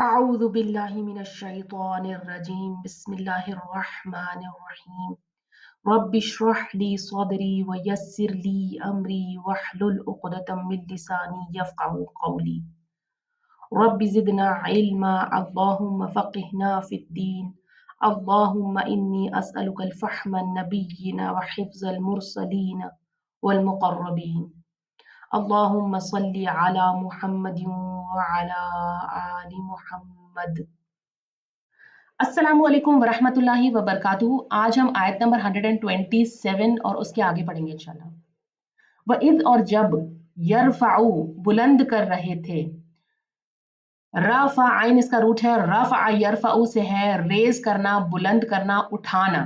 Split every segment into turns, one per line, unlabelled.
أعوذ بالله من الشيطان الرجيم بسم الله الرحمن الرحيم رب اشرح لي صدري ويسر لي أمري واحلل عقدة من لساني يفقهوا قولي رب زدنا علما اللهم فقهنا في الدين اللهم إني أسألك الفهم النبيين وحفظ المرسلين والمقربين اللهم صل على محمد وعلى آل محمد अस्सलामु अलैकुम वरहमतुल्लाहि वबरकातुहू। आज हम आयत नंबर 127 और उसके आगे पढ़ेंगे इंशाल्लाह। वइद और जब यरफाउ बुलंद कर रहे थे, रफा आइन इसका रूट है, रफा यरफाउ से है रेज करना, बुलंद करना, उठाना।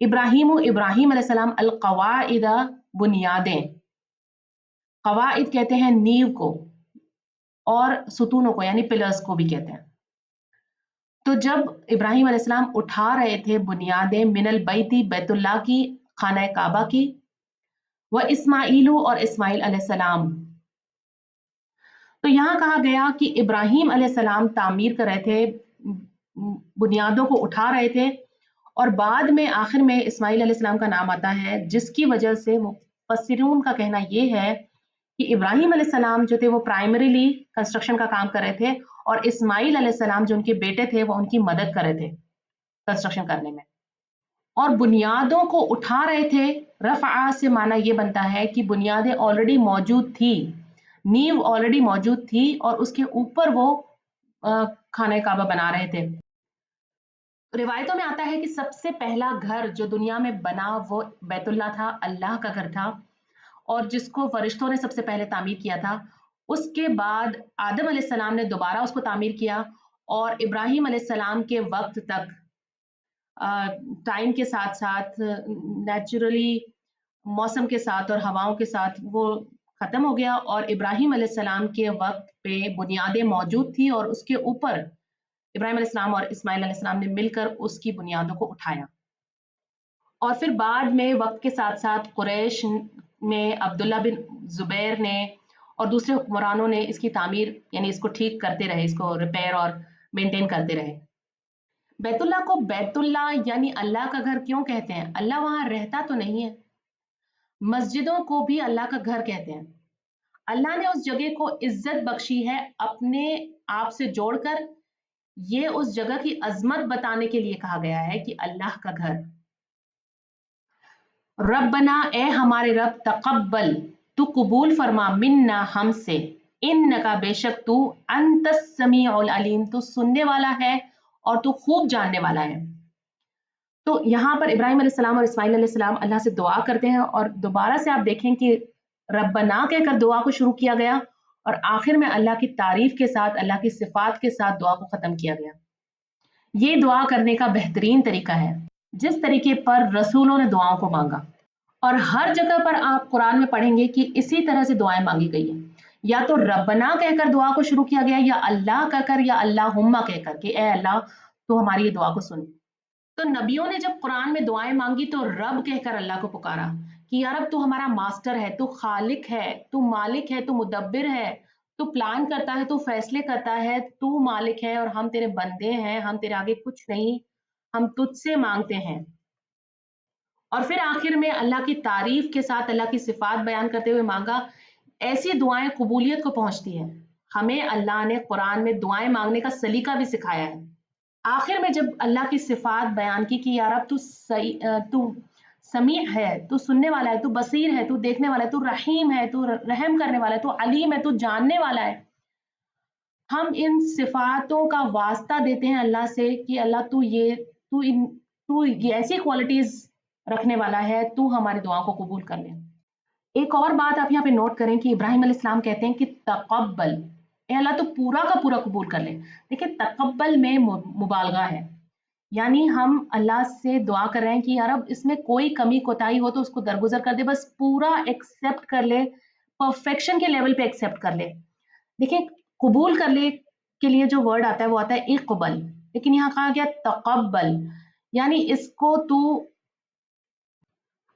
इब्राहिम अलैहिस्सलाम अल कवाइदा बुनियादें, कवाइद कहते हैं नींव को और सुतूनों को यानी पिलर्स को भी कहते हैं। तो जब इब्राहिम अलैहिस्सलाम उठा रहे थे बुनियादें मिनल बैती बैतुल्लाह की, खाना काबा की, व इस्माइलू और इस्माइल अलैहिस्सलाम। तो यहाँ कहा गया कि इब्राहिम अलैहिस्सलाम तामीर कर रहे थे, बुनियादों को उठा रहे थे, और बाद में आखिर में इस्माइल अलैहिस्सलाम का नाम आता है, जिसकी वजह से मुफस्सिरून का कहना ये है कि इब्राहिम अलैहिस्सलाम जो थे वो प्राइमरीली कंस्ट्रक्शन का काम कर रहे थे और इस्माइल अलैहिस्सलाम जो उनके बेटे थे वो उनकी मदद कर रहे थे कंस्ट्रक्शन करने में। और बुनियादों को उठा रहे थे, रफ़ा से माना ये बनता है कि बुनियादें ऑलरेडी मौजूद थी, नींव ऑलरेडी मौजूद थी और उसके ऊपर वो खाना काबा बना रहे थे। रिवायतों में आता है कि सबसे पहला घर जो दुनिया में बना वो बैतुल्लाह था, अल्लाह का घर था, और जिसको फरिश्तों ने सबसे पहले तामीर किया था। उसके बाद आदम अलैहिस्सलाम ने दोबारा उसको तामीर किया और इब्राहिम अलैहिस्सलाम के वक्त तक टाइम के साथ साथ नेचुरली मौसम के साथ और हवाओं के साथ वो खत्म हो गया और इब्राहिम अलैहिस्सलाम के वक्त पे बुनियादें मौजूद थी और उसके ऊपर इब्राहिम अलैहिस्सलाम और इस्माइल अलैहिस्सलाम ने मिलकर उसकी बुनियादों को उठाया। और फिर बाद में वक्त के साथ साथ कुरैश में अब्दुल्ला बिन जुबैर ने और दूसरे हुक्मरानों ने इसकी तामीर यानी इसको ठीक करते रहे, इसको रिपेयर और मेंटेन करते रहे। बैतुल्लाह को बैतुल्लाह यानी अल्लाह का घर क्यों कहते हैं? अल्लाह वहां रहता तो नहीं है। मस्जिदों को भी अल्लाह का घर कहते हैं। अल्लाह ने उस जगह को इज्जत बख्शी है अपने आप से जोड़कर। ये उस जगह की अजमत बताने के लिए कहा गया है कि अल्लाह का घर। रब्बना, ए हमारे रब, तकब्बल, तू कबूल फरमा, मिन्ना, हमसे, इन्नका, बेशक तू, अंतस समीउल अलीम, तू सुनने वाला है और तू खूब जानने वाला है। तो यहाँ पर इब्राहिम अलैहिस्सलाम और इस्माइल अलैहिस्सलाम अल्लाह से दुआ करते हैं और दोबारा से आप देखें कि रब्बना कहकर दुआ को शुरू किया गया और आखिर में अल्लाह की तारीफ के साथ, अल्लाह की सिफात के साथ दुआ को खत्म किया गया। ये दुआ करने का बेहतरीन तरीका है जिस तरीके पर रसूलों ने दुआओं को मांगा, और हर जगह पर आप कुरान में पढ़ेंगे कि इसी तरह से दुआएं मांगी गई हैं। या तो रब्बना कहकर दुआ को शुरू किया गया या अल्लाह कहकर या अल्लाहुम्मा कहकर कि ए अल्लाह तो हमारी ये दुआ को सुन। तो नबियों ने जब कुरान में दुआएं मांगी तो रब कहकर अल्लाह को पुकारा कि या रब तू हमारा मास्टर है, तू खालिक है, तू मालिक है, तू मुदब्बिर है, तू प्लान करता है, तू फैसले करता है, तू मालिक है और हम तेरे बंदे हैं, हम तेरे आगे कुछ नहीं, हम तुझसे मांगते हैं। और फिर आखिर में अल्लाह की तारीफ के साथ अल्लाह की सिफात बयान करते हुए मांगा। ऐसी दुआएं कबूलियत को पहुंचती हैं। हमें अल्लाह ने कुरान में दुआएं मांगने का सलीका भी सिखाया है। आखिर में जब अल्लाह की सिफात बयान की कि या रब तू समी है, तू सुनने वाला है, तू बसीर है, तू देखने वाला है, तू रहीम है, तू रहम करने वाला है, तू अलीम है, तू जानने वाला है। हम इन सिफातों का वास्ता देते हैं अल्लाह से कि अल्लाह तू ये ऐसी क्वालिटीज रखने वाला है, तू हमारी दुआओं को कबूल कर ले। एक और बात आप यहाँ पे नोट करें कि इब्राहिम अलैहिस्सलाम कहते हैं कि तकब्बल, ए अल्लाह तो पूरा का पूरा कबूल कर ले। देखिए तकब्बल में मुबालगा है, यानी हम अल्लाह से दुआ कर रहे हैं कि यार अब इसमें कोई कमी कोताही हो तो उसको दरगुजर कर दे, बस पूरा एक्सेप्ट कर ले, परफेक्शन के लेवल पे एक्सेप्ट कर ले। देखिए कबूल कर ले के लिए जो वर्ड आता है वो आता है इक़बल, लेकिन यहाँ कहा गया तकब्बल, यानी इसको तू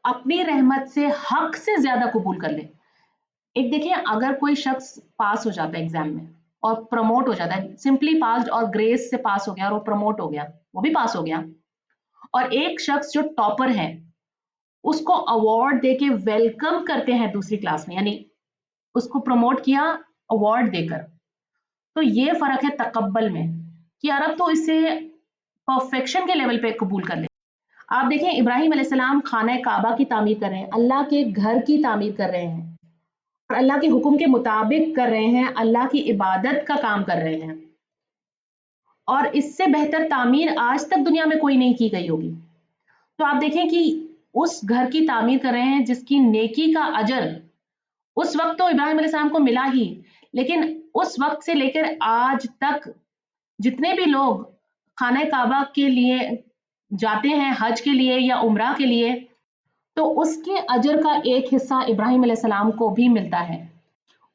अपनी रहमत से हक से ज्यादा कबूल कर ले। एक देखिए अगर कोई शख्स पास हो जाता है एग्जाम में और प्रमोट हो जाता है, सिंपली पास्ड और ग्रेस से पास हो गया और वो प्रमोट हो गया, वो भी पास हो गया। और एक शख्स जो टॉपर है उसको अवार्ड देके वेलकम करते हैं दूसरी क्लास में, यानी उसको प्रमोट किया अवार्ड देकर। तो ये फर्क है तकब्बल में कि अरब तो इसे परफेक्शन के लेवल पे कबूल कर ले। आप देखें इब्राहिम अलैहिस्सलाम खाना काबा की तामीर कर रहे हैं, अल्लाह के घर की तामीर कर रहे हैं और अल्लाह के हुक्म के मुताबिक कर रहे हैं, अल्लाह की इबादत का काम कर रहे हैं। और इससे बेहतर तामीर आज तक दुनिया में कोई नहीं की गई होगी। तो आप देखें कि उस घर की तामीर कर रहे हैं जिसकी नेकी का अजर उस वक्त तो इब्राहिम अलैहिस्सलाम को मिला ही, लेकिन उस वक्त से लेकर आज तक जितने भी लोग खाना काबा के लिए जाते हैं हज के लिए या उम्रा के लिए, तो उसके अजर का एक हिस्सा इब्राहिम अलैहिस्सलाम को भी मिलता है,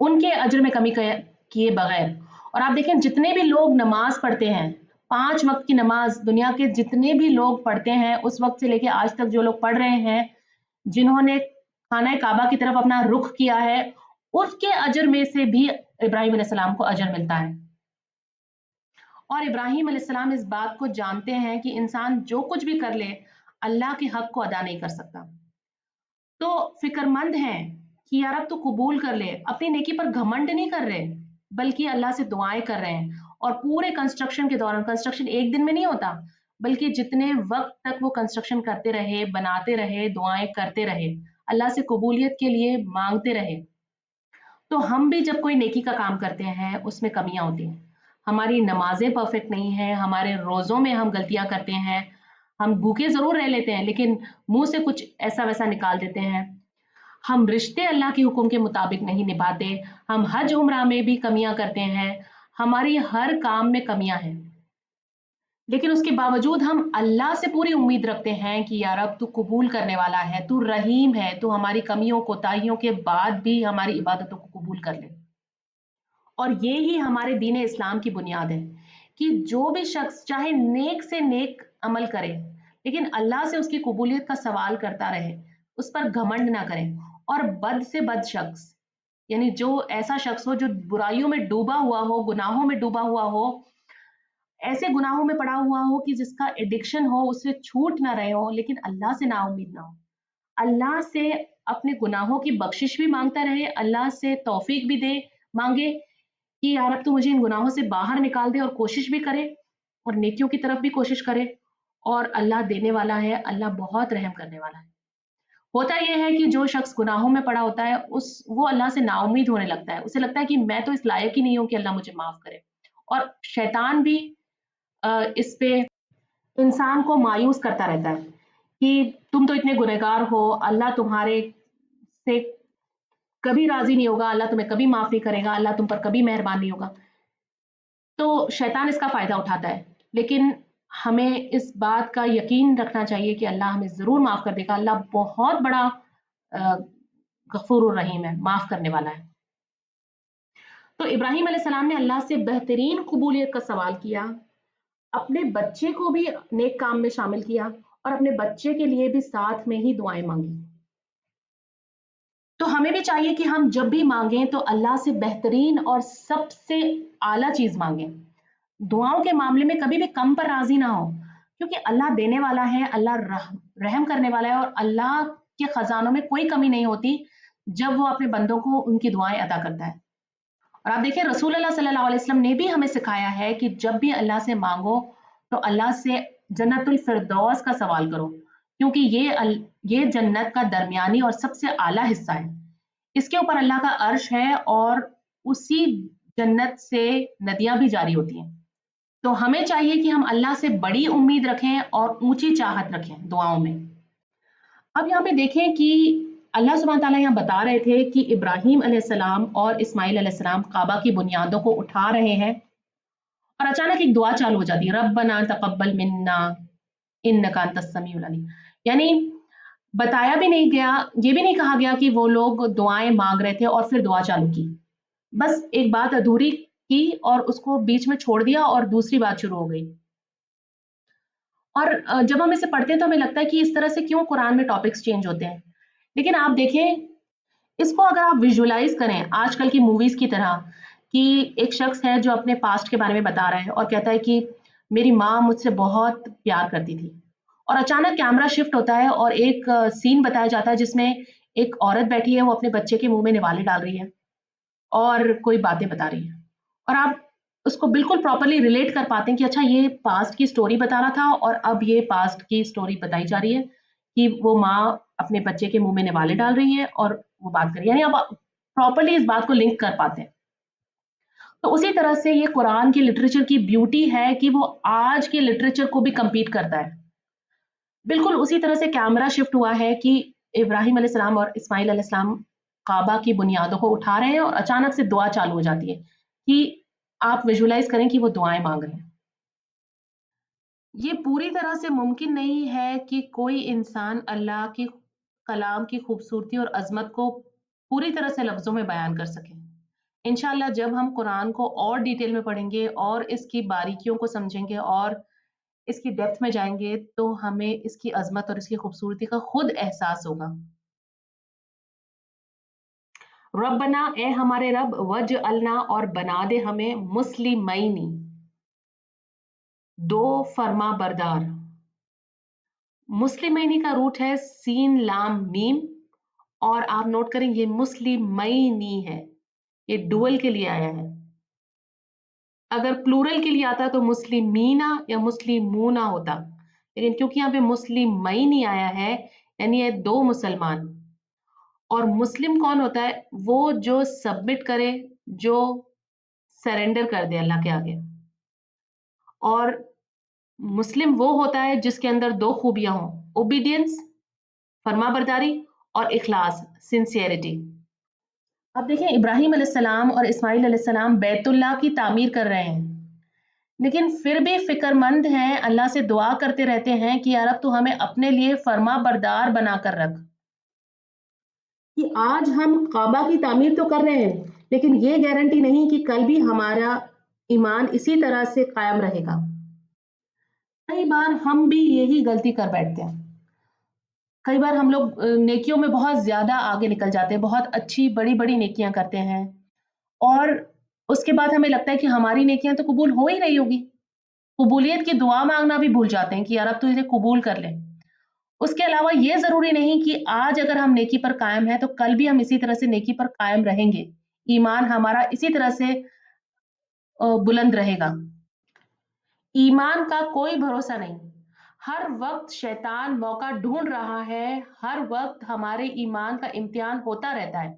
उनके अजर में कमी किए बगैर। और आप देखें जितने भी लोग नमाज पढ़ते हैं, 5 वक्त की नमाज दुनिया के जितने भी लोग पढ़ते हैं उस वक्त से लेके आज तक जो लोग पढ़ रहे हैं, जिन्होंने खाना काबा की तरफ अपना रुख किया है, उसके अजर में से भी इब्राहिम अलैहिस्सलाम को अजर मिलता है। और इब्राहिम अलैहिस्सलाम इस बात को जानते हैं कि इंसान जो कुछ भी कर ले अल्लाह के हक को अदा नहीं कर सकता। तो फिक्रमंद हैं कि यार अब तो कबूल कर ले, अपनी नेकी पर घमंड नहीं कर रहे बल्कि अल्लाह से दुआएं कर रहे हैं। और पूरे कंस्ट्रक्शन के दौरान, कंस्ट्रक्शन एक दिन में नहीं होता बल्कि जितने वक्त तक वो कंस्ट्रक्शन करते रहे, बनाते रहे, दुआएं करते रहे, अल्लाह से कबूलियत के लिए मांगते रहे। तो हम भी जब कोई नेकी का काम करते हैं उसमें कमियां होती हैं, हमारी नमाजें परफेक्ट नहीं है, हमारे रोजों में हम गलतियां करते हैं, हम भूखे जरूर रह लेते हैं लेकिन मुंह से कुछ ऐसा वैसा निकाल देते हैं, हम रिश्ते अल्लाह के हुक्म के मुताबिक नहीं निभाते, हम हज उम्रा में भी कमियां करते हैं, हमारी हर काम में कमियां हैं। लेकिन उसके बावजूद हम अल्लाह से पूरी उम्मीद रखते हैं कि यार अब तू कबूल करने वाला है, तू रहीम है, तू हमारी कमियों कोताहियों के बाद भी हमारी इबादतों को कबूल कर ले। और ये ही हमारे दीन इस्लाम की बुनियाद है कि जो भी शख्स चाहे नेक से नेक अमल करे लेकिन अल्लाह से उसकी कबूलियत का सवाल करता रहे, उस पर घमंड ना करें। और बद से बद शख्स, यानी जो ऐसा शख्स हो जो बुराइयों में डूबा हुआ हो, गुनाहों में डूबा हुआ हो, ऐसे गुनाहों में पड़ा हुआ हो कि जिसका एडिक्शन हो, उससे छूट ना रहे हो, लेकिन अल्लाह से ना उम्मीद ना हो, अल्लाह से अपने गुनाहों की बख्शिश भी मांगता रहे, अल्लाह से तौफीक भी दे मांगे कि यार अब तो मुझे इन गुनाहों से बाहर निकाल दे, और कोशिश भी करे और नेकियों की तरफ भी कोशिश करे। और अल्लाह देने वाला है, अल्लाह बहुत रहम करने वाला है। होता यह है कि जो शख्स गुनाहों में पड़ा होता है वो अल्लाह से नाउम्मीद होने लगता है, उसे लगता है कि मैं तो इस लायक ही नहीं हूं कि अल्लाह मुझे माफ करे। और शैतान भी इस पे इंसान को मायूस करता रहता है कि तुम तो इतने गुनहगार हो, अल्लाह तुम्हारे से कभी राजी नहीं होगा, अल्लाह तुम्हें कभी माफ नहीं करेगा, अल्लाह तुम पर कभी मेहरबान नहीं होगा। तो शैतान इसका फायदा उठाता है, लेकिन हमें इस बात का यकीन रखना चाहिए कि अल्लाह हमें जरूर माफ कर देगा। अल्लाह बहुत बड़ा गफूर रहीम है, माफ करने वाला है। तो इब्राहिम अलैहिस्सलाम ने अल्लाह से बेहतरीन कबूलियत का सवाल किया, अपने बच्चे को भी नेक काम में शामिल किया और अपने बच्चे के लिए भी साथ में ही दुआएं मांगी। तो हमें भी चाहिए कि हम जब भी मांगें तो अल्लाह से बेहतरीन और सबसे आला चीज मांगें। दुआओं के मामले में कभी भी कम पर राजी ना हो, क्योंकि अल्लाह देने वाला है, अल्लाह रहम करने वाला है, और अल्लाह के खजानों में कोई कमी नहीं होती जब वो अपने बंदों को उनकी दुआएं अदा करता है। और आप देखिए रसूल अल्लाह सल्लल्लाहु अलैहि वसल्लम ने भी हमें सिखाया है कि जब भी अल्लाह से मांगो तो अल्लाह से जन्नतुल फिरदौस का सवाल करो, क्योंकि ये जन्नत का दरमियानी और सबसे आला हिस्सा है। इसके ऊपर अल्लाह का अर्श है और उसी जन्नत से नदियां भी जारी होती हैं। तो हमें चाहिए कि हम अल्लाह से बड़ी उम्मीद रखें और ऊंची चाहत रखें दुआओं में। अब यहाँ पे देखें कि अल्लाह सुब्हान तआला यहाँ बता रहे थे कि इब्राहिम अलैहिस्सलाम और इस्माइल अलैहिस्सलाम काबा की बुनियादों को उठा रहे हैं और अचानक एक दुआ चालू हो जाती है, रब्बना तकब्बल मिन्ना इन्नका अंतस समीउल अलीम। यानी बताया भी नहीं गया, ये भी नहीं कहा गया कि वो लोग दुआएं मांग रहे थे और फिर दुआ चालू की, बस एक बात अधूरी की और उसको बीच में छोड़ दिया और दूसरी बात शुरू हो गई। और जब हम इसे पढ़ते हैं तो हमें लगता है कि इस तरह से क्यों कुरान में टॉपिक्स चेंज होते हैं। लेकिन आप देखें, इसको अगर आप विजुअलाइज करें आजकल की मूवीज की तरह, کہ ایک شخص ہے جو اپنے پاسٹ کے بارے میں بتا رہا ہے اور کہتا ہے کہ میری ماں مجھ سے بہت پیار کرتی تھی، اور اچانک کیمرہ شفٹ ہوتا ہے اور ایک سین بتایا جاتا ہے جس میں ایک عورت بیٹھی ہے، وہ اپنے بچے کے منہ میں نوالے ڈال رہی ہے اور کوئی باتیں بتا رہی ہے، اور آپ اس کو بالکل پراپرلی ریلیٹ کر پاتے ہیں کہ اچھا یہ پاسٹ کی سٹوری بتا رہا تھا اور اب یہ پاسٹ کی سٹوری بتائی جا رہی ہے کہ وہ ماں اپنے بچے کے منہ میں نوالے ڈال رہی ہے اور وہ بات کر رہی ہے، یعنی آپ پراپرلی اس بات کو لنک کر پاتے ہیں۔ تو اسی طرح سے یہ قرآن کی لٹریچر کی بیوٹی ہے کہ وہ آج کے لٹریچر کو بھی کمپیٹ کرتا ہے۔ بالکل اسی طرح سے کیمرہ شفٹ ہوا ہے کہ ابراہیم علیہ السلام اور اسماعیل علیہ السلام کعبہ کی بنیادوں کو اٹھا رہے ہیں اور اچانک سے دعا چالو ہو جاتی ہے کہ آپ ویژولائز کریں کہ وہ دعائیں مانگ رہے ہیں۔ یہ پوری طرح سے ممکن نہیں ہے کہ کوئی انسان اللہ کی کلام کی خوبصورتی اور عظمت کو پوری طرح سے لفظوں میں بیان کر سکے۔ انشاءاللہ جب ہم قرآن کو اور ڈیٹیل میں پڑھیں گے اور اس کی باریکیوں کو سمجھیں گے اور اس کی ڈیپتھ میں جائیں گے تو ہمیں اس کی عظمت اور اس کی خوبصورتی کا خود احساس ہوگا۔ ربنا اے ہمارے رب، وجعلنا اور بنا دے ہمیں مسلمینی، دو فرما بردار۔ مسلمینی کا روٹ ہے سین لام میم، اور آپ نوٹ کریں یہ مسلمینی ہے، یہ ڈوئل کے لیے آیا ہے۔ اگر پلورل کے لیے آتا تو مسلمینا یا مسلمونا ہوتا، لیکن کیونکہ یہاں پہ مسلمینی آیا ہے یعنی یہ دو مسلمان۔ اور مسلم کون ہوتا ہے؟ وہ جو سبمٹ کرے، جو سرنڈر کر دے اللہ کے آگے۔ اور مسلم وہ ہوتا ہے جس کے اندر دو خوبیاں ہوں، اوبیڈینس فرما برداری اور اخلاص سنسیئرٹی۔ اب دیکھیں ابراہیم علیہ السلام اور اسماعیل علیہ السلام بیت اللہ کی تعمیر کر رہے ہیں، لیکن پھر بھی فکر مند ہیں، اللہ سے دعا کرتے رہتے ہیں کہ یا رب تو ہمیں اپنے لیے فرما بردار بنا کر رکھ، کہ آج ہم کعبہ کی تعمیر تو کر رہے ہیں لیکن یہ گارنٹی نہیں کہ کل بھی ہمارا ایمان اسی طرح سے قائم رہے گا۔ کئی بار ہم بھی یہی غلطی کر بیٹھتے ہیں، کئی بار ہم لوگ نیکیوں میں بہت زیادہ آگے نکل جاتے ہیں، بہت اچھی بڑی بڑی نیکیاں کرتے ہیں اور اس کے بعد ہمیں لگتا ہے کہ ہماری نیکیاں تو قبول ہو ہی رہی ہوگی، قبولیت کی دعا مانگنا بھی بھول جاتے ہیں کہ یا رب تو اسے قبول کر لے۔ اس کے علاوہ یہ ضروری نہیں کہ آج اگر ہم نیکی پر قائم ہیں تو کل بھی ہم اسی طرح سے نیکی پر قائم رہیں گے، ایمان ہمارا اسی طرح سے بلند رہے گا۔ ایمان کا کوئی بھروسہ نہیں، ہر وقت شیطان موقع ڈھونڈ رہا ہے، ہر وقت ہمارے ایمان کا امتحان ہوتا رہتا ہے،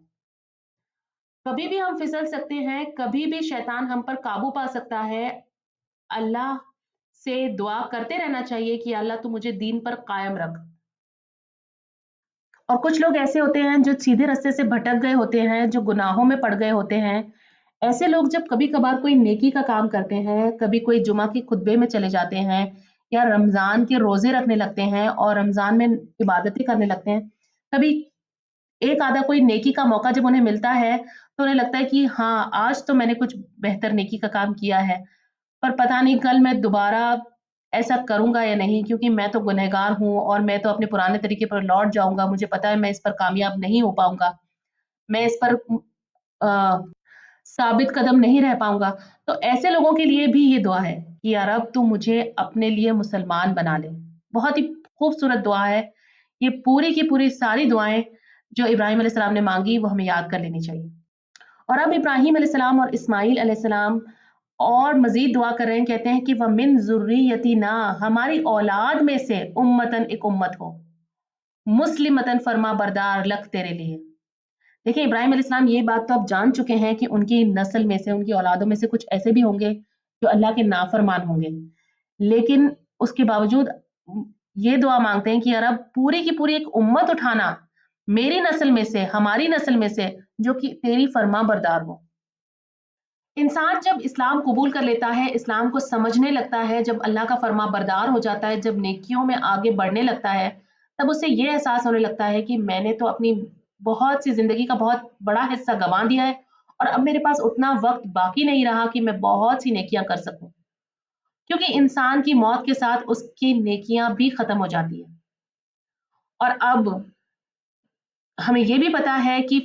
کبھی بھی ہم پھسل سکتے ہیں، کبھی بھی شیطان ہم پر قابو پا سکتا ہے۔ اللہ سے دعا کرتے رہنا چاہیے کہ اللہ تو مجھے دین پر قائم رکھ۔ اور کچھ لوگ ایسے ہوتے ہیں جو سیدھے راستے سے بھٹک گئے ہوتے ہیں، جو گناہوں میں پڑ گئے ہوتے ہیں، ایسے لوگ جب کبھی کبھار کوئی نیکی کا کام کرتے ہیں، کبھی کوئی جمعہ کی خطبے میں چلے جاتے ہیں یا رمضان کے روزے رکھنے لگتے ہیں اور رمضان میں عبادتیں کرنے لگتے ہیں، کبھی ایک آدھا کوئی نیکی کا موقع جب انہیں ملتا ہے تو انہیں لگتا ہے کہ ہاں آج تو میں نے کچھ بہتر نیکی کا کام کیا ہے، پر پتہ نہیں کل میں دوبارہ ایسا کروں گا یا نہیں، کیونکہ میں تو گنہگار ہوں اور میں تو اپنے پرانے طریقے پر لوٹ جاؤں گا، مجھے پتا ہے میں اس پر کامیاب نہیں ہو پاؤں گا، میں اس پر ثابت قدم نہیں رہ پاؤں گا۔ تو ایسے لوگوں کے لیے بھی یہ دعا ہے کہ یا رب تو مجھے اپنے لیے مسلمان بنا لے۔ بہت ہی خوبصورت دعا ہے، یہ پوری کی پوری ساری دعائیں جو ابراہیم علیہ السلام نے مانگی وہ ہمیں یاد کر لینی چاہیے۔ اور اب ابراہیم علیہ السلام اور اسماعیل علیہ السلام اور مزید دعا کر رہے ہیں، کہتے ہیں کہ وَمِن ذُرِّيَّتِنَا، ہماری اولاد میں سے امتن ایک امت ہو، مسلمتن فرما بردار لک تیرے لیے۔ دیکھیں ابراہیم علیہ السلام یہ بات تو آپ جان چکے ہیں کہ ان کی نسل میں سے، ان کی اولادوں میں سے کچھ ایسے بھی ہوں گے جو اللہ کے نافرمان ہوں گے، لیکن اس کے باوجود یہ دعا مانگتے ہیں کہ یا رب پوری کی پوری ایک امت اٹھانا میری نسل میں سے، ہماری نسل میں سے، جو کہ تیری فرما بردار ہو۔ انسان جب اسلام قبول کر لیتا ہے، اسلام کو سمجھنے لگتا ہے، جب اللہ کا فرما بردار ہو جاتا ہے، جب نیکیوں میں آگے بڑھنے لگتا ہے، تب اسے یہ احساس ہونے لگتا ہے کہ میں نے تو اپنی بہت سی زندگی کا بہت بڑا حصہ گنوا دیا ہے اور اب میرے پاس اتنا وقت باقی نہیں رہا کہ میں بہت سی نیکیاں کر سکوں، کیونکہ انسان کی موت کے ساتھ اس کی نیکیاں بھی ختم ہو جاتی ہیں۔ اور اب ہمیں یہ بھی پتا ہے کہ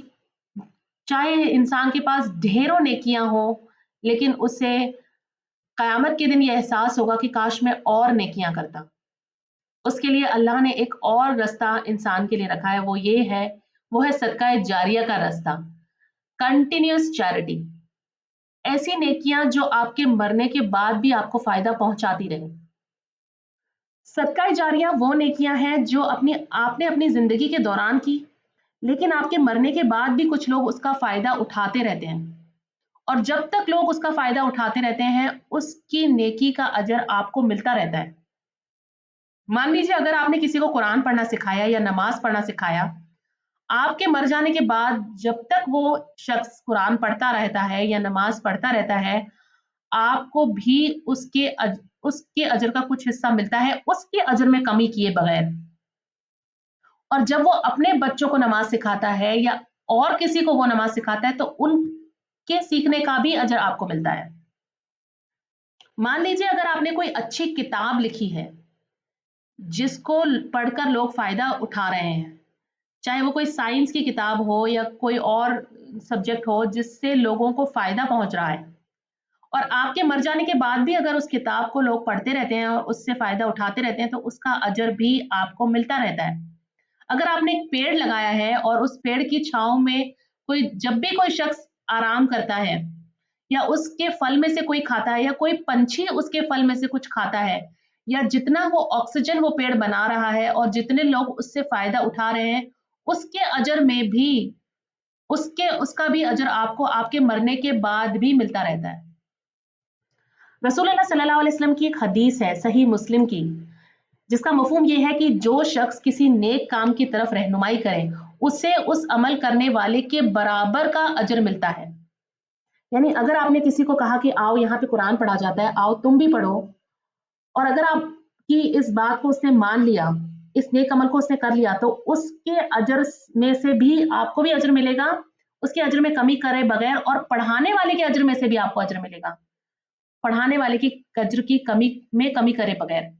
चाहे इंसान के पास ढेरों नेकियां हो, लेकिन उसे कयामत के दिन ये एहसास होगा कि काश मैं और नेकियां करता। उसके लिए अल्लाह ने एक और रास्ता इंसान के लिए रखा है, वो है सदका जारिया का रास्ता, कंटिन्यूअस चैरिटी। ऐसी नेकियां जो आपके मरने के बाद भी आपको फायदा पहुंचाती रहे। सदका जारिया वो नेकियां हैं जो आपने अपनी जिंदगी के दौरान की, लेकिन आपके मरने के बाद भी कुछ लोग उसका फायदा उठाते रहते हैं, और जब तक लोग उसका फायदा उठाते रहते हैं उसकी नेकी का अजर आपको मिलता रहता है। मान लीजिए अगर आपने किसी को कुरान पढ़ना सिखाया या नमाज पढ़ना सिखाया, आपके मर जाने के बाद जब तक वो शख्स कुरान पढ़ता रहता है या नमाज पढ़ता रहता है, आपको भी उसके अजर का कुछ हिस्सा मिलता है, उसके अजर में कमी किए बगैर। और जब वो अपने बच्चों को नमाज सिखाता है या और किसी को वो नमाज सिखाता है, तो उनके सीखने का भी अजर आपको मिलता है। मान लीजिए अगर आपने कोई अच्छी किताब लिखी है जिसको पढ़कर लोग फायदा उठा रहे हैं, चाहे वो कोई साइंस की किताब हो या कोई और सब्जेक्ट हो जिससे लोगों को फायदा पहुंच रहा है, और आपके मर जाने के बाद भी अगर उस किताब को लोग पढ़ते रहते हैं और उससे फायदा उठाते रहते हैं, तो उसका अजर भी आपको मिलता रहता है। अगर आपने एक पेड़ लगाया है और उस पेड़ की छांव में जब भी कोई शख्स आराम करता है या उसके फल में से कोई खाता है या कोई पंछी उसके फल में से कुछ खाता है, या जितना वो ऑक्सीजन वो पेड़ बना रहा है और जितने लोग उससे फायदा उठा रहे हैं, उसके अजर में भी उसका भी अजर आपको आपके मरने के बाद भी मिलता रहता है। रसूलुल्लाह सल्लल्लाहु अलैहि वसल्लम की एक हदीस है सही मुस्लिम की, जिसका मफहूम ये है कि जो शख्स किसी नेक काम की तरफ रहनुमाई करे, उसे उस अमल करने वाले के बराबर का अजर मिलता है। यानी अगर आपने किसी को कहा कि आओ यहाँ पे कुरान पढ़ा जाता है, आओ तुम भी पढ़ो, और अगर आपकी इस बात को उसने मान लिया, इस नेक अमल को उसने कर लिया, तो उसके अजर में से भी आपको भी अजर मिलेगा, उसके अजर में कमी करे बगैर, और पढ़ाने वाले के अजर में से भी आपको अजर मिलेगा, पढ़ाने वाले की अजर की कमी करे बगैर।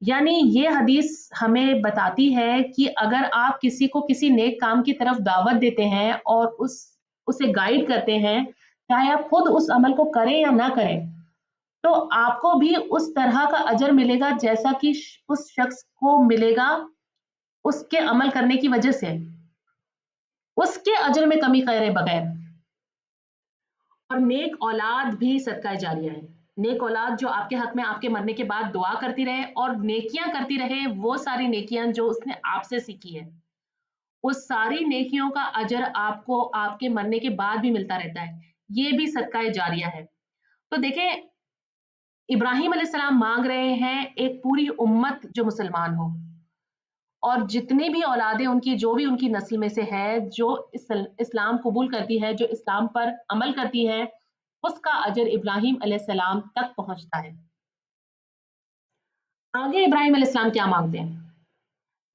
यानी ये हदीस हमें बताती है कि अगर आप किसी को किसी नेक काम की तरफ दावत देते हैं और उसे गाइड करते हैं, चाहे आप खुद उस अमल को करें या ना करें, तो आपको भी उस तरह का अजर मिलेगा जैसा कि उस शख्स को मिलेगा उसके अमल करने की वजह से, उसके अजर में कमी करे बगैर। और नेक औलाद भी सदका जारिया है। नेक औलाद जो आपके हक में आपके मरने के बाद दुआ करती रहे और नेकियां करती रहे, वो सारी नेकियां जो उसने आपसे सीखी है, उस सारी नेकियों का अजर आपको आपके मरने के बाद भी मिलता रहता है। ये भी सदका जारिया है। तो देखें, इब्राहिम अलैहिस्सलाम मांग रहे हैं एक पूरी उम्मत जो मुसलमान हो, और जितनी भी औलादें उनकी, जो भी उनकी नस्ल में से है, जो इस्लाम कबूल करती है, जो इस्लाम पर अमल करती है, उसका अजर इब्राहिम अलैहिस्सलाम तक पहुंचता है। आगे इब्राहिम अलैहिस्सलाम क्या मांगते हैं?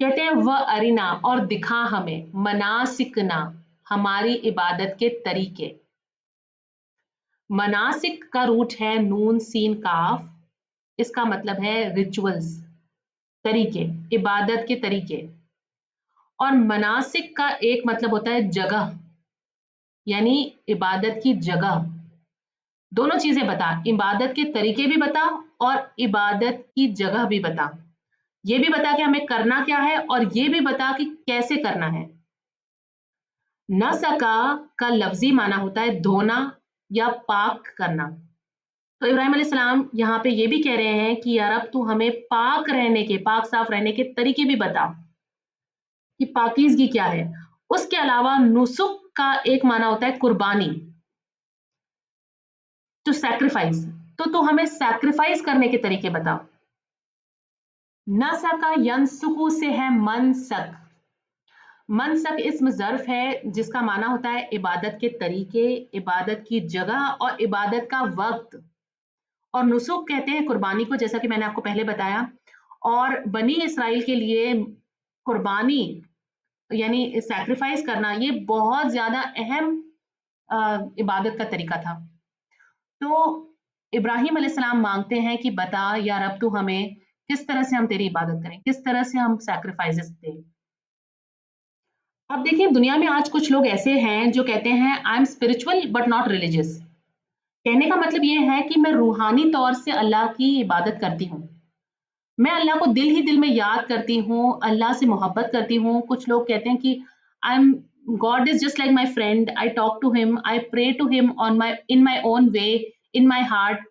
कहते हैं व अरिना, और दिखा हमें, मनासिकना, हमारी इबादत के तरीके। मनासिक का रूट है नून सीन काफ, इसका मतलब है रिचुअल्स, तरीके, इबादत के तरीके। और मनासिक का एक मतलब होता है जगह, यानी इबादत की जगह। दोनों चीजें बता, इबादत के तरीके भी बता और इबादत की जगह भी बता। ये भी बता कि हमें करना क्या है और ये भी बता कि कैसे करना है। नसका का लफ्जी माना होता है धोना या पाक करना। तो इब्राहिम अलैहिस्सलाम यहाँ पे ये भी कह रहे हैं कि यार अब तू हमें पाक रहने के, पाक साफ रहने के तरीके भी बता कि पाकीज़गी क्या है। उसके अलावा नुसुक का एक माना होता है कुर्बानी, टू सैक्रिफाइस। तो तू हमें सैक्रिफाइस करने के तरीके बता। नसका यंसुकु से है मनसक। मनसक इस्म ज़र्फ है जिसका माना होता है इबादत के तरीके, इबादत की जगह और इबादत का वक्त। और नुसुक कहते हैं कुर्बानी को, जैसा कि मैंने आपको पहले बताया। और बनी इसराइल के लिए कुर्बानी यानी सैक्रिफाइस करना, ये बहुत ज्यादा अहम इबादत का तरीका था। तो इब्राहिम अलैहिस्सलाम मांगते हैं कि बता या रब तू हमें किस तरह से हम तेरी इबादत करें, किस तरह से हम सैक्रिफाइसेस दें। अब देखिए दुनिया में आज कुछ लोग ऐसे हैं जो कहते हैं I am spiritual but not religious. कहने का मतलब ये है कि मैं रूहानी तौर से अल्लाह की इबादत करती हूँ। मैं अल्लाह को दिल ही दिल में याद करती हूँ, अल्लाह से मोहब्बत करती हूँ। कुछ लोग कहते हैं कि I am God is just like my friend, I talk to him, I pray to him on my in my own way, in my heart.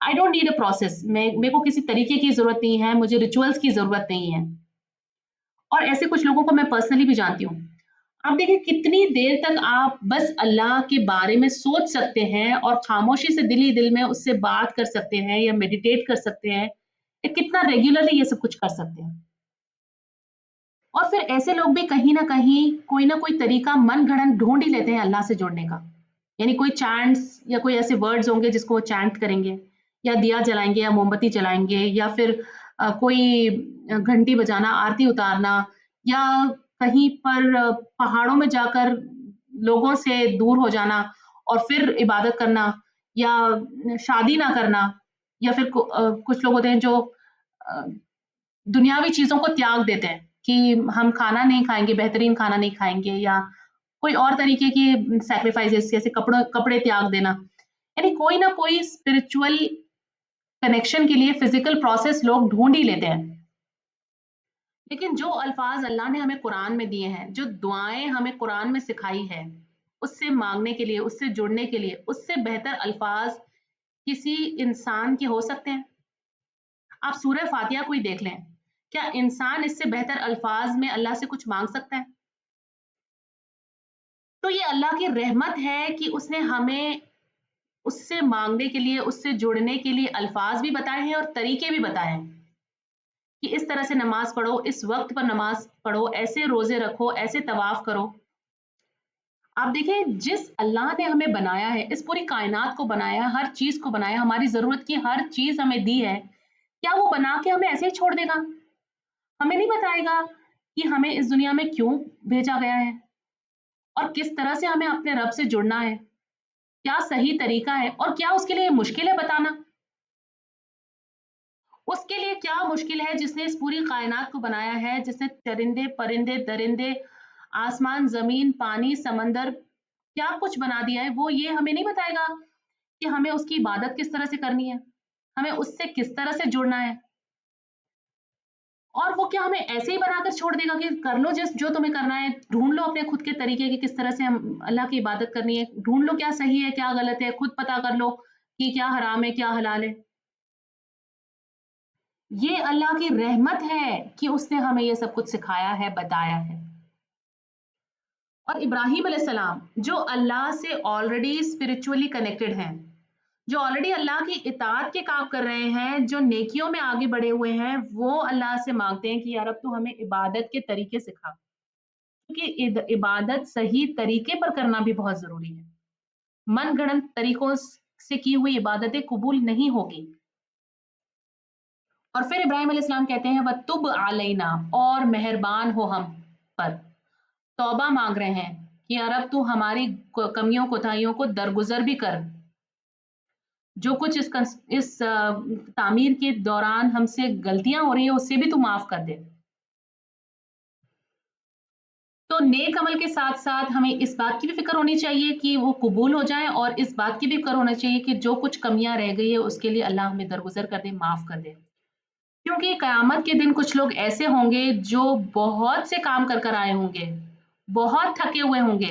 I don't need a process. मेरे को किसी तरीके की जरूरत नहीं है, मुझे रिचुअल्स की जरूरत नहीं है। और ऐसे कुछ लोगों को मैं पर्सनली भी जानती हूँ। आप देखिए कितनी देर तक आप बस अल्लाह के बारे में सोच सकते हैं और खामोशी से दिल ही दिल में उससे बात कर सकते हैं या मेडिटेट कर सकते हैं, या कितना रेगुलरली ये सब कुछ कर सकते हैं। और फिर ऐसे लोग भी कहीं न कहीं कोई ना कोई तरीका मन-गढ़ंत ढूँढ ही लेते हैं अल्लाह से जुड़ने का। यानी कोई चैंट्स या कोई ऐसे वर्ड्स होंगे जिसको वो चैंट करेंगे, या दिया जलाएँगे या मोमबत्ती जलाएँगे, या फिर कोई घंटी बजाना, आरती उतारना, या कहीं पर पहाड़ों में जाकर लोगों से दूर हो जाना और फिर इबादत करना, या शादी ना करना, या फिर कुछ लोग होते हैं जो अ, दुनियावी चीज़ों को त्याग देते हैं कि हम खाना नहीं खाएँगे, बेहतरीन खाना नहीं खाएँगे, या कोई और तरीके की सैक्रिफाइसेज़ जैसे कपड़े त्याग देना। यानी कोई ना कोई स्पिरिचुअल कनेक्शन के लिए फिज़िकल प्रोसेस लोग ढूँढ ही लेते हैं। लेकिन जो अल्फ़ाज़ अल्लाह ने हमें कुरान में दिए हैं, जो दुआएँ हमें कुरान में सिखाई है, उससे माँगने के लिए, उससे जुड़ने के लिए, उससे बेहतर अल्फ़ाज़ किसी इंसान के हो सकते हैं? आप सूरह फ़ातिहा को ही देख लें। क्या इंसान इससे बेहतर अल्फ़ाज़ में अल्लाह से कुछ माँग सकता है? तो ये अल्लाह की रहमत है कि उसने हमें उससे माँगने के लिए, उससे जुड़ने के लिए अल्फ़ाज़ भी बताए हैं और तरीके भी बताए हैं कि इस तरह से नमाज़ पढ़ो, इस वक़्त पर नमाज़ पढ़ो, ऐसे रोज़े रखो, ऐसे तवाफ़ करो। आप देखें जिस अल्लाह ने हमें बनाया है, इस पूरी कायनात को बनाया, हर चीज़ को बनाया, हमारी ज़रूरत की हर चीज़ हमें दी है, क्या वो बना के हमें ऐसे ही छोड़ देगा? हमें नहीं बताएगा कि हमें इस दुनिया में क्यों भेजा गया है और किस तरह से हमें अपने रब से जुड़ना है, क्या सही तरीका है और क्या उसके लिए मुश्किल है बताना? उसके लिए क्या मुश्किल है जिसने इस पूरी कायनात को बनाया है, जिसने चरिंदे, परिंदे, दरिंदे, आसमान, ज़मीन, पानी, समंदर क्या कुछ बना दिया है, वो ये हमें नहीं बताएगा कि हमें उसकी इबादत किस तरह से करनी है, हमें उससे किस तरह से जुड़ना है। और वो क्या हमें ऐसे ही बनाकर छोड़ देगा कि कर लो जिस जो तुम्हें करना है, ढूँढ लो अपने खुद के तरीके कि किस तरह से हम अल्लाह की इबादत करनी है, ढूँढ लो क्या सही है, क्या गलत है, खुद पता कर लो कि क्या हराम है, क्या हलाल है। ये अल्लाह की रहमत है कि उसने हमें ये सब कुछ सिखाया है, बताया है। और इब्राहीम अलैहिस्सलाम जो अल्लाह से ऑलरेडी स्पिरिचुअली कनेक्टेड हैं, जो ऑलरेडी अल्लाह की इताअत के काम कर रहे हैं, जो नेकियों में आगे बढ़े हुए हैं, वो अल्लाह से माँगते हैं कि यार अब तू हमें इबादत के तरीके सिखा। क्योंकि इबादत सही तरीके पर करना भी बहुत ज़रूरी है। मनगढ़ंत तरीकों से की हुई इबादतें कबूल नहीं होगी। और फिर इब्राहिम अलैहिस्सलाम कहते हैं वतुब अलैना, और मेहरबान हो हम पर। तौबा मांग रहे हैं कि यार अब तू हमारी कमियों कोताहियों को दरगुजर भी कर। जो कुछ तामीर के दौरान हमसे गलतियां हो रही है उससे भी तू माफ कर दे। तो नेक अमल के साथ साथ हमें इस बात की भी फिक्र होनी चाहिए कि वो कबूल हो जाए, और इस बात की भी फिक्र होना चाहिए कि जो कुछ कमियां रह गई है उसके लिए अल्लाह हमें दरगुजर कर दे, माफ कर दे। क्योंकि कयामत के दिन कुछ लोग ऐसे होंगे जो बहुत से काम कर कर आए होंगे, बहुत थके हुए होंगे,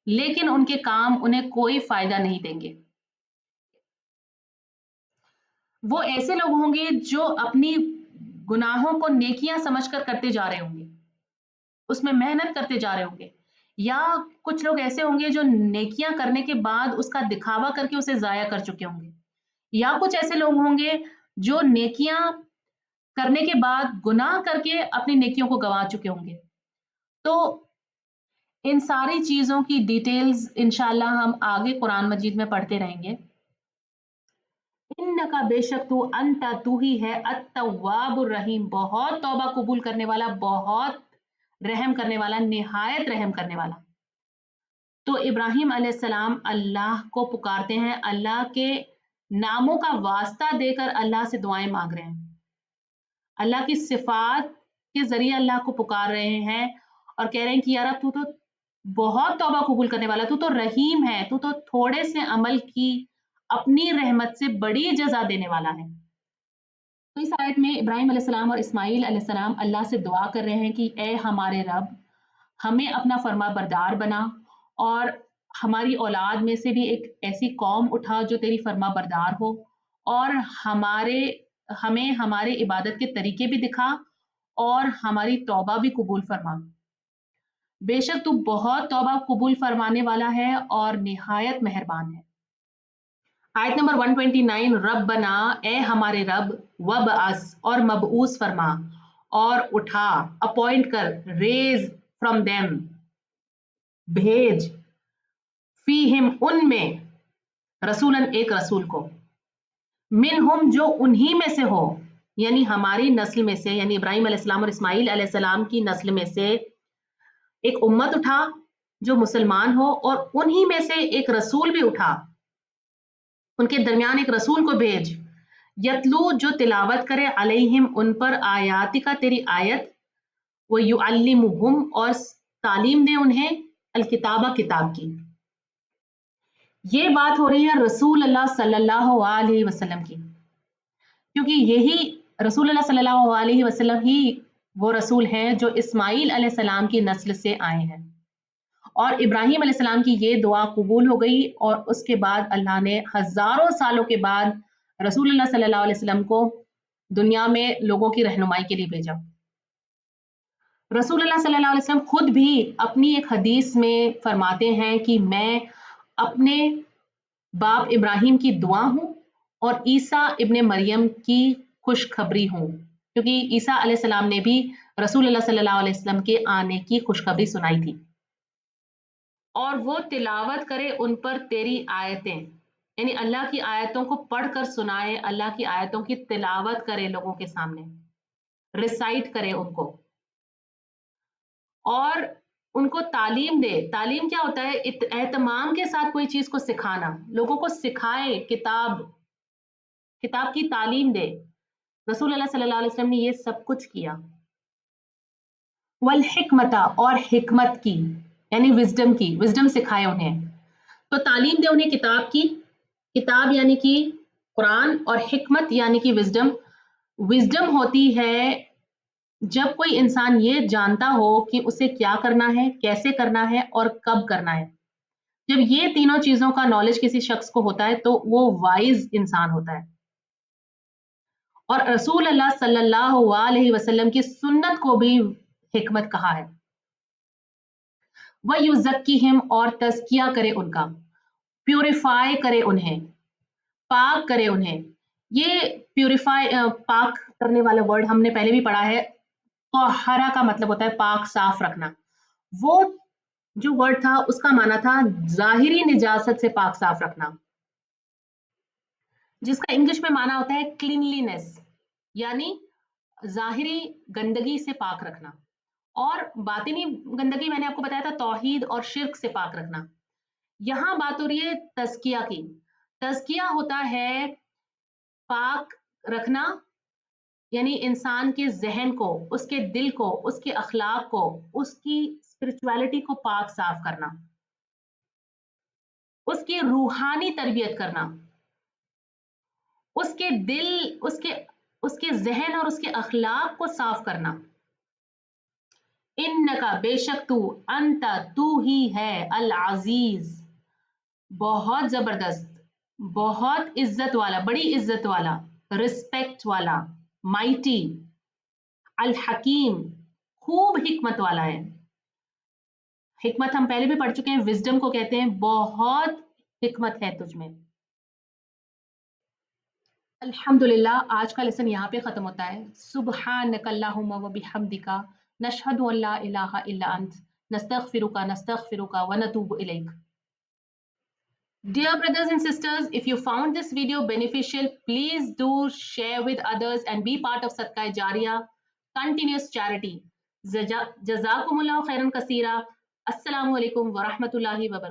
लेकिन उनके काम उन्हें कोई फायदा नहीं देंगे। वो ऐसे लोग होंगे जो अपनी गुनाहों को नेकियां समझकर करते जा रहे होंगे, उसमें मेहनत करते जा रहे होंगे। या कुछ लोग ऐसे होंगे जो नेकियां करने के बाद उसका दिखावा करके उसे जाया कर चुके होंगे। या कुछ ऐसे लोग होंगे जो नेकियां करने के बाद गुनाह करके अपनी नेकियों को गंवा चुके होंगे। तो इन सारी चीज़ों की डिटेल्स इंशाल्लाह हम आगे कुरान मजीद में पढ़ते रहेंगे। इन्नका बेशक तू अंता तू ही है अत-तव्वाबुर रहीम, बहुत तौबा कबूल करने वाला, बहुत रहम करने वाला, निहायत रहम करने वाला। तो इब्राहिम अलैहिस्सलाम अल्लाह को पुकारते हैं, अल्लाह के नामों का वास्ता देकर अल्लाह से दुआएं मांग रहे हैं, अल्लाह की सिफात के जरिए अल्लाह को पुकार रहे हैं, اور کہہ رہے ہیں کہ یار اب تو بہت توبہ قبول کرنے والا, تو رحیم ہے, تو تھوڑے سے عمل کی اپنی رحمت سے بڑی جزا دینے والا ہے. تو اس آیت میں ابراہیم علیہ السلام اور اسماعیل علیہ السلام اللہ سے دعا کر رہے ہیں کہ اے ہمارے رب, ہمیں اپنا فرما بردار بنا اور ہماری اولاد میں سے بھی ایک ایسی قوم اٹھا جو تیری فرما بردار ہو, اور ہمیں ہمارے عبادت کے طریقے بھی دکھا اور ہماری توبہ بھی قبول فرما. بے شک تو بہت توبہ قبول فرمانے والا ہے اور نہایت مہربان ہے. آیت نمبر 129, رب بنا, اے ہمارے رب, وبعث اور مبعوث فرما اور اٹھا, اپوائنٹ کر, ریز فرام دیم بھیج, فیہم ان میں, رسولن ایک رسول کو, منہم جو انہی میں سے ہو, یعنی ہماری نسل میں سے, یعنی ابراہیم علیہ السلام اور اسماعیل علیہ السلام کی نسل میں سے ایک امت اٹھا جو مسلمان ہو, اور انہی میں سے ایک رسول بھی اٹھا, ان کے درمیان ایک رسول کو بھیج, یتلو جو تلاوت کرے, علیہم ان پر, آیاتی کا تیری آیت, وہ یعلمہم اور تعلیم دے انہیں, الکتابہ کتاب کی. یہ بات ہو رہی ہے رسول اللہ صلی اللہ علیہ وسلم کی, کیونکہ یہی رسول اللہ صلی اللہ علیہ وسلم ہی وہ رسول ہیں جو اسماعیل علیہ السلام کی نسل سے آئے ہیں, اور ابراہیم علیہ السلام کی یہ دعا قبول ہو گئی, اور اس کے بعد اللہ نے ہزاروں سالوں کے بعد رسول اللہ صلی اللہ علیہ وسلم کو دنیا میں لوگوں کی رہنمائی کے لیے بھیجا. رسول اللہ صلی اللہ علیہ وسلم خود بھی اپنی ایک حدیث میں فرماتے ہیں کہ میں اپنے باپ ابراہیم کی دعا ہوں اور عیسیٰ ابن مریم کی خوشخبری ہوں, کیونکہ عیسیٰ علیہ السلام نے بھی رسول اللہ صلی اللہ علیہ وسلم کے آنے کی خوشخبری سنائی تھی. اور وہ تلاوت کرے ان پر تیری آیتیں, یعنی اللہ کی آیتوں کو پڑھ کر سنائے, اللہ کی آیتوں کی تلاوت کرے لوگوں کے سامنے, ریسائٹ کرے ان کو, اور ان کو تعلیم دے. تعلیم کیا ہوتا ہے؟ اہتمام کے ساتھ کوئی چیز کو سکھانا, لوگوں کو سکھائے, کتاب کی تعلیم دے. رسول اللہ صلی اللہ علیہ وسلم نے یہ سب کچھ کیا. والحکمت, اور حکمت کی, یعنی وزڈم کی, وزڈم سکھائے انہیں. تو تعلیم دے انہیں کتاب کی, کتاب یعنی کہ قرآن, اور حکمت یعنی کہ وزڈم. وزڈم ہوتی ہے جب کوئی انسان یہ جانتا ہو کہ اسے کیا کرنا ہے, کیسے کرنا ہے اور کب کرنا ہے. جب یہ تینوں چیزوں کا نالج کسی شخص کو ہوتا ہے تو وہ وائز انسان ہوتا ہے. اور رسول اللہ صلی اللہ علیہ وسلم کی سنت کو بھی حکمت کہا ہے. وَيُزَكِّهِمْ, اور تزکیہ کرے ان کا, پیوریفائی کرے انہیں, پاک کرے انہیں. یہ پیوریفائی, پاک کرنے والا ورڈ ہم نے پہلے بھی پڑھا ہے. طہرہ کا مطلب ہوتا ہے پاک, صاف رکھنا. وہ جو ورڈ تھا اس کا معنی تھا ظاہری نجاست سے پاک صاف رکھنا, جس کا انگلش میں معنی ہوتا ہے کلینلینس, یعنی ظاہری گندگی سے پاک رکھنا. اور باطنی گندگی میں نے آپ کو بتایا تھا توحید اور شرک سے پاک رکھنا. یہاں بات ہو رہی ہے تزکیہ کی. تزکیہ ہوتا ہے پاک رکھنا, یعنی انسان کے ذہن کو, اس کے دل کو, اس کے اخلاق کو, اس کی اسپرچویلٹی کو پاک صاف کرنا, اس کی روحانی تربیت کرنا, اس کے دل, اس کے ذہن اور اس کے اخلاق کو صاف کرنا. انکا, بے شک تو, انت, تو ہی ہے, العزیز, بہت زبردست, بہت عزت والا, بڑی عزت والا, رسپیکٹ والا, مائٹی, الحکیم, خوب حکمت والا ہے. حکمت ہم پہلے بھی پڑھ چکے ہیں, وزڈم کو کہتے ہیں, بہت حکمت ہے تجھ میں. الحمدللہ, آج کا لیسن یہاں پہ ختم ہوتا ہے. سبحانک اللہم و بحمدک, نشہد ان لا الہ الا انت, نستغفرک ونتوب الیک. Dear brothers and sisters, if you found this video beneficial, please do share with others and be part of Sadaqah Jariyah, continuous charity. Jazakumullahu khairan kaseera. Assalamu alaikum wa rahmatullahi wa barakatuh.